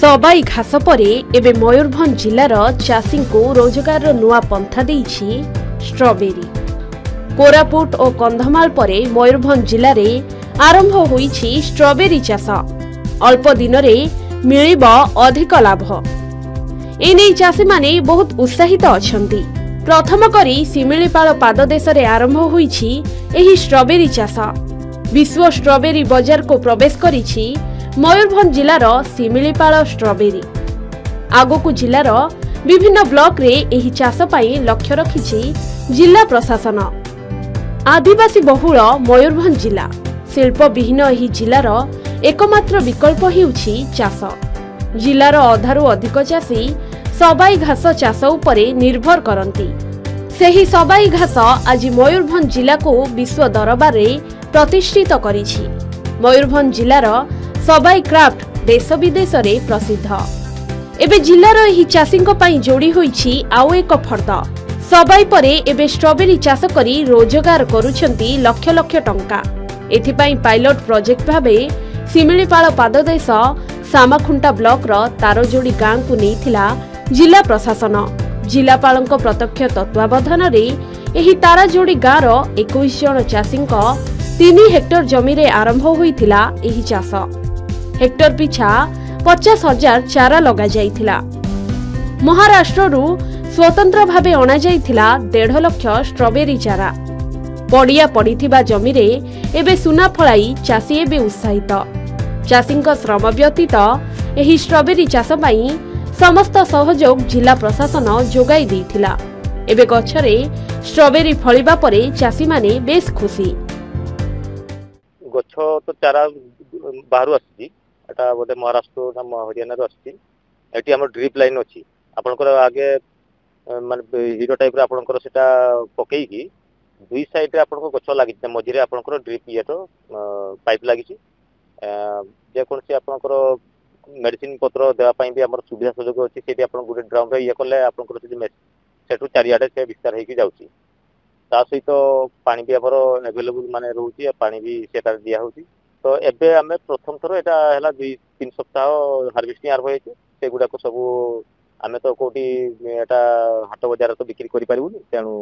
सबाई घास परे एबे मयूरभंज जिलार चाषी को रोजगार नुआ पंथा देइछि स्ट्रॉबेरी। कोरापुट और कंधमाल परे मयूरभंज जिले में आरंभ होइछि स्ट्रॉबेरी चाष। अल्प दिन में मिलिब अधिक लाभ। एने चाषी माने बहुत उत्साहित अछंती। प्रथम करी सिमिलीपाल पाददेश रे आरंभ होइछि एही स्ट्रॉबेरी चाष। विश्व स्ट्रॉबेरी बाजार को प्रवेश करिछि मयूरभंज जिलार सिमिलीपाल स्ट्रॉबेरी। आगोकू जिलार विभिन्न ब्लॉक रे एही चाष पई लक्ष्य रखिछि जिला प्रशासन। आदिवासी बहुल मयूरभंज जिला शिल्प विहीन एही जिलार एकमात्र विकल्प हेउछि चाष। जिलार अधारू अधिक चाषी सबाई घास चाष उपरे निर्भर करती। सेही सबाई घास आज मयूरभंज जिला को विश्व दरबार रे प्रतिष्ठित करिछि। मयूरभंज जिलार सबाई क्राफ्ट देश विदेश रे प्रसिद्ध। एबे जिलार एही चाषींक पई जोड़ी होइछि आउ एक फर्द। सबाई परे एबे स्ट्रॉबेरी चाष करी रोजगार करूछंती लक्ष लक्ष टंका। एथिपई पायलट प्रोजेक्ट भाबे सिमिलीपाल पाददेश सामाखुंटा ब्लॉक रो तारजोड़ी गां को नेइथिला जिला प्रशासन। जिलापालंक प्रत्यक्ष तत्वावधान रे एही ताराजोड़ी गां रो 21 जन चाषींक 3 हेक्टर जमी रे आरंभ होइथिला एही चाष। हेक्टर पिछा 50,000 चारा लगा जाइथिला। महाराष्ट्र रु स्वतंत्र भावे अणा जाइथिला 1.5 लाख स्ट्रॉबेरी चारा। पड़िया पड़िथिबा जमी रे एबे सुना फलाई चाषी एबे उत्साहित। चाषींक श्रम व्यतीत एही स्ट्रॉबेरी चाष पई समस्त सहयोग जिला प्रशासन जोगाई देइथिला। एबे गछरे स्ट्रॉबेरी फळिबा परे चाषी माने बेस खुशी। गछ तो चारा बाहर आसी एटा बोधे महाराष्ट्र ना हरियाणा आसी। एटी हमर ड्रिप लाइन अछि। आपनकर आगे माने हीरो टाइप रे आपनकर सेटा पकेई की दुई साइड रे आपनको गछ लागि मझी रे आपनकर ड्रिप ये तो पाइप लागि छी। जे कोन से आपनकर मेडिसिन पत्र देवा पई भी हमर सुविधा सुयोग अछि। सेठी आपन गुडे ड्रम रे ये करले आपनकर से सेठु चारियाडे से विस्तार हेकी जाउची। ता सहित पानी भी हमर अवेलेबल माने रहउची। पानी भी सेटा दिया होची। तो एबे हमें प्रथम थरो एटा हला 2-3 सप्ताह हार्वेस्टिंग आरंभ होइছে। से गुडा को सब आमे तो कोटी एटा हाट बाजार तो बिक्री करि परिबुनी। तेनु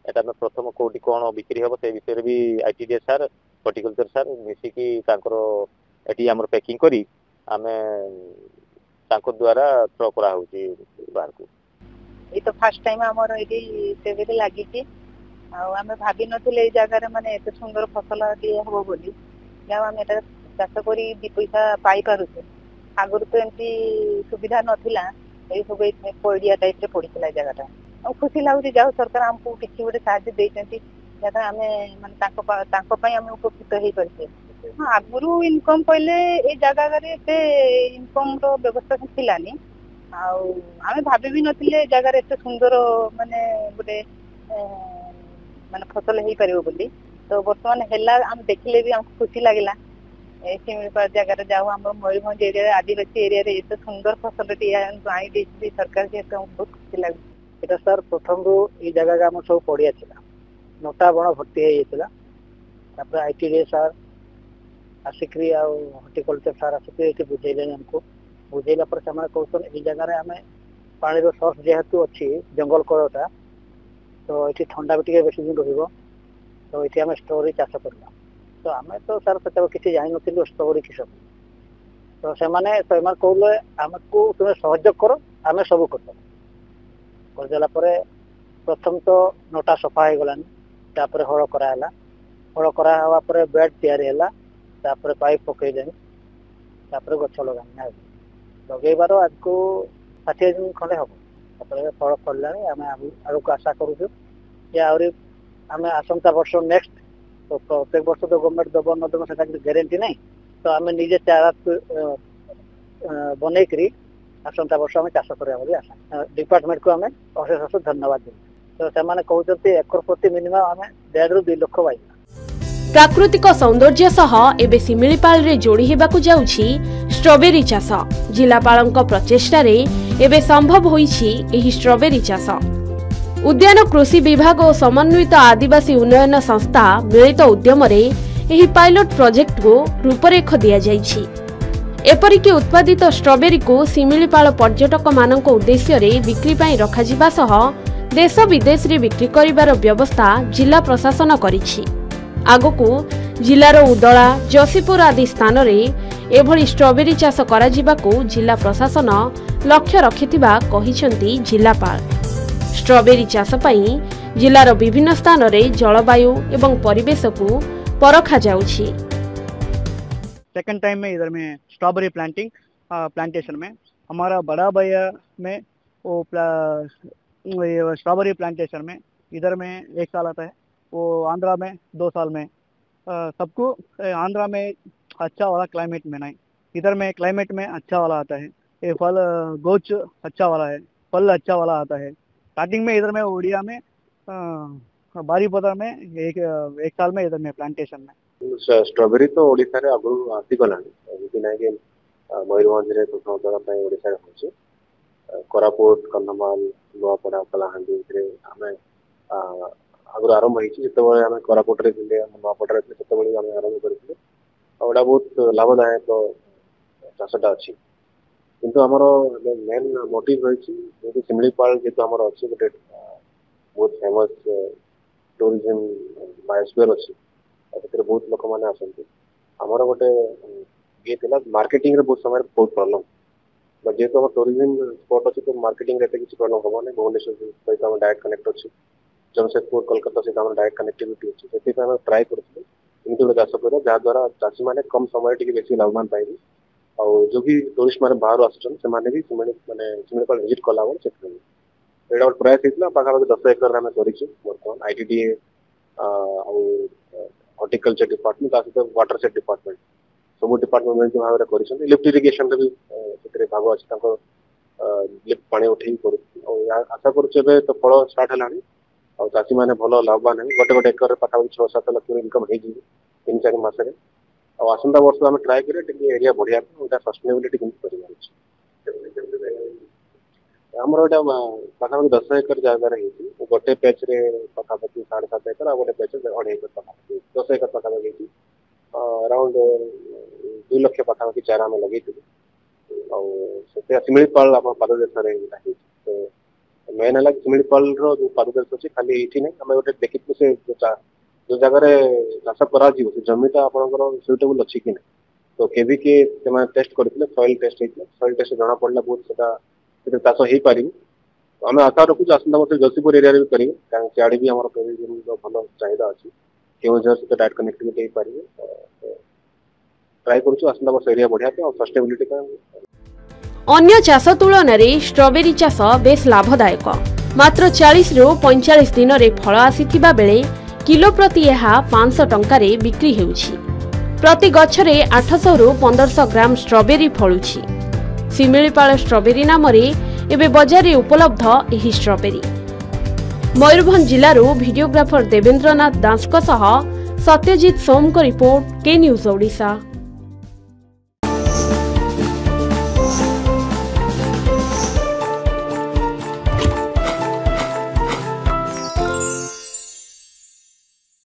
एटा में प्रथम कोटी कोन बिक्री होबो से विषय भी आईटीडीएस सर हॉर्टिकल्चर सर मिसी की तांकर एटी हमर पैकिंग करी आमे तांको द्वारा थ्रो करा होची बाहर को। ए तो फर्स्ट टाइम हमर एटी सेवेरे लागि छी। आ आमे भाबी नथिले ए जगह रे माने एते सुंदर फसल दिए होबो बोली। जब आम एटा चाष करी 2 पैसा पाई पारुछे। आगुर तो एमती सुविधा नथिला। ए सब पड़िया टाइप रे पड़ितला जगहटा। आ खुशी लागुची जाऊ सरकार हमको किछि गोटे साहाय्य देइछंती। जदा आमे माने तांको पई आमे उपकृत हेई परछे। हां आगुरु इनकम पहिले ए जगह रे एते इनकम रो व्यवस्था थिलानी। आ आमे भाबी भी नथिले जगह रे एते सुंदर माने गोटे माने फसल हेई परिबो बोली। तो वर्तमान हेला हम देखले भी हमको खुशी लागला। ए सिमिलीपाल जगह जाऊ हम मयूरभंज एरिया आदिवासी एरिया रे एते सुंदर फसल आई देछि सरकार के तो बहुत खुशी लागला। एटा सर प्रथम रो ई जगह हम सब पड़िया छिला। नोटा बण भर्ती हे छिला। तापर आईटीडी सर आसिक्री आ हॉर्टिकल्चर सर आसिक्री के बुझेले हमको। बुझेला पर समय कहसन ई जगह रे हमें पानी रो सोर्स जेहेतु अछि जंगल कोरटा तो एठी ठंडा भी टिके बेसी दिन रहिबो। तो इथे हमें स्ट्रॉबेरी चाष करला। तो हमें तो सर सेते किछि जानि नथिलु स्ट्रॉबेरी किछ। तो से माने कहले हमको तुमे सहयोग करो हमें सब करतो। कर देला परे प्रथम तो नोटा सफा हे गलानी। तापर हळ करा हला। हळ करा हवा परे बेड तैयार होला। तापर पाइप पकई देनी। तापर गछ लगानी। लगेबारो आज को 60 दिन खले हबो। तापर फळ फळलानी हमें आरो को आशा करू जे आउरी हमें आसंता वर्ष नेक्स्ट तो प्रत्येक वर्ष तो गवर्नमेंट दबो न दबो सेटा गारंटी नहीं। तो हमें निजे चारा बनै करी आसंता वर्ष हमें चाष करबा बोली आशा। डिपार्टमेंट को हमें अशेष धन्यवाद देउ। तो से माने कहउचते एकर प्रति मिनिमम हमें 1.5 ରୁ 2 लाख पाइ। प्राकृतिक सौंदर्य सह एबे सिमिलीपाल रे जोड़ी हेबाकू जाउछि स्ट्रॉबेरी चाष। जिलापालंक प्रचेष्टा रे एबे संभव होइछि एही स्ट्रॉबेरी चाष। उद्यान कृषि विभाग और समन्वित आदिवासी उन्नयन संस्था मिलित उद्यम रे एही पायलट प्रोजेक्ट को रूपरेख दिया जाइछि। एपरिक उत्पादित स्ट्रॉबेरी को शिमिलीपाल पर्यटक मानक उद्देश्य रे बिक्री पाई रखाजिबा सह देश विदेश रे बिक्री करिवार व्यवस्था जिला प्रशासन करिछि। आगकू जिलार उदला जसीपुर आदि स्थान रे एभली स्ट्रॉबेरी चाष करा जिबाकू जिला प्रशासन लक्ष्य रखिथिबा कहिसंती जिलापाल। स्ट्रॉबेरी चाष पई जिलार विभिन्न स्थान रे जलवायु एवं परिवेश को परखा जाउछि। सेकंड टाइम में इधर में स्ट्रॉबेरी प्लांटेशन में हमारा बड़ा भैया में वो स्ट्रॉबेरी प्लांटेशन में इधर में 1 साल आता है, वो आंध्रा में 2 साल में। सबको आंध्रा में अच्छा वाला क्लाइमेट में नहीं, इधर में क्लाइमेट में अच्छा वाला आता है। ये फल गोच अच्छा वाला है, फल अच्छा वाला आता है। स्टार्टिंग में इधर में ओडिया में बारीपदा में एक साल में इधर में प्लांटेशन में स्ट्रॉबेरी तो ओडिशा रे आगु आसी गलानी एमती ना कि मयूरभंज रे तो प्रथम ओडिशा रे होची कोरापुट कन्धमाल नुआपड़ा कलाहांडी रे हमें आगु आरंभ होईची। जेतेबेले हमें कोरापुट रे थिले नुआपड़ा रे सेतेबेले हमें आरंभ करथिले ओडा बहुत लाभदायक चाषटा अछि। किंतु हमर मेन मोटिव होईची जे शिमिलीपाल जेतो हमर अछि गोटे बहुत फेमस टूरिज्म बायोस्फीयर अछि। ସେଥିରେ ବହୁତ ଲୋକମାନେ ଆସନ୍ତି। ଆମର ଗୋଟେ ଇଏ ଥିଲା ମାର୍କେଟିଂ ରେ ବହୁତ ସମୟରେ ବହୁତ ପ୍ରୋବ୍ଲେମ, ବଟ୍ ଯେହେତୁ ଆମର ଟୁରିଜିମ୍ ସ୍ପଟ୍ ଅଛି ତ ମାର୍କେଟିଂ ରେ ଏତେ କିଛି ପ୍ରୋବ୍ଲେମ ହବନି। ଭୁବନେଶ୍ୱର ସହିତ ଆମର ଡାଇରେକ୍ଟ କନେକ୍ଟ ଅଛି, ଜମଶେଦପୁର କୋଲକାତା ସହିତ ଆମର ଡାଇରେକ୍ଟ କନେକ୍ଟିଭିଟି ଅଛି। ସେଥିପାଇଁ ଆମେ ଟ୍ରାଏ କରୁଥିଲୁ ଏମିତି ଗୋଟେ ଚାଷ କରିବା ଯାହାଦ୍ୱାରା ଚାଷୀମାନେ କମ୍ ସମୟରେ ଟିକେ ବେଶୀ ଲାଭବାନ ପାଇବେ। ଆଉ ଯୋଉ ବି ଟୁରିଷ୍ଟ ମାନେ ବାହାରୁ ଆସୁଛନ୍ତି ସେମାନେ ବି ଶିମିଳିପାଳ ଭିଜିଟ୍ କଲା ବେଳେ ସେଥିପାଇଁ ଏଇଟା ଗୋଟେ ପ୍ରୟାସ ହେଇଥିଲା। ପାଖାପାଖି 10 ଏକରରେ ଆମେ କରିଛୁ ବର୍ତ୍ତମାନ। ITDA ଆଉ horticulture department water set department सब डिपार्टमेंट मिलकर भाव में लिफ्ट इरिगेशन से भाग अच्छे लिफ्ट पानी उठे आशा कर तो फल स्टार्ट है चाषी मैंने भल लाभवान है। गोटे गोटे एकर पाखापाखि 6-7 लाख इनकम हो 3-4 मसरे आसंता वर्ष आम ट्राए करें एरिया बढ़िया सस्टेनेबिलिटी आमर एटा पाखापाखि 10 एकर जगार गोटे पैच रे पाखापाखि 7.5 एकर गोटे पैच 2.5 एकर पाखापाखि 10 एकर पाखापाखि अराउंड 2 लाख पाखापाखि चारा आम लगे शिमिलीपाल आम पाददेश तो मेन है शिमिलीपाल जो पाददेश अच्छे खाली ये ना आम गोटे देखी से जो जगार चाष कर जमीटा आपंकर सुइटेबल अच्छी कि ना तो केविके टेस्ट करते सॉइल टेस्ट होता सॉइल टेस्ट जना पड़ा बहुत चाष हो पार आम आशा रखुच आसंता वर्ष जसीपुर एरिया भी करेंगे कारण सियाड़े भी आम भल चाहिदा अच्छी केवझर सहित डायरेक्ट कनेक्टिविटी हो पारे ट्राए करूँ आसंता वर्ष एरिया बढ़िया और सस्टेनेबिलिटी अन्य चाष तुलन में स्ट्रॉबेरी चाष बेस लाभदायक। मात्र 40 ରୁ 45 दिन रे फल आसीथिबा बेले किलो प्रति यह 500 टंका रे बिक्री हेउछि। प्रति गछरे 800 ରୁ 1500 ग्राम स्ट्रॉबेरी फळुछि। शिमिलीपाल स्ट्रॉबेरी नाम रे एबे बाजार रे उपलब्ध एही स्ट्रॉबेरी। मयूरभंज जिल्लारू वीडियोग्राफर देवेंद्रनाथ दासको सह सत्यजित सोम को रिपोर्ट के न्यूज ओडिशा।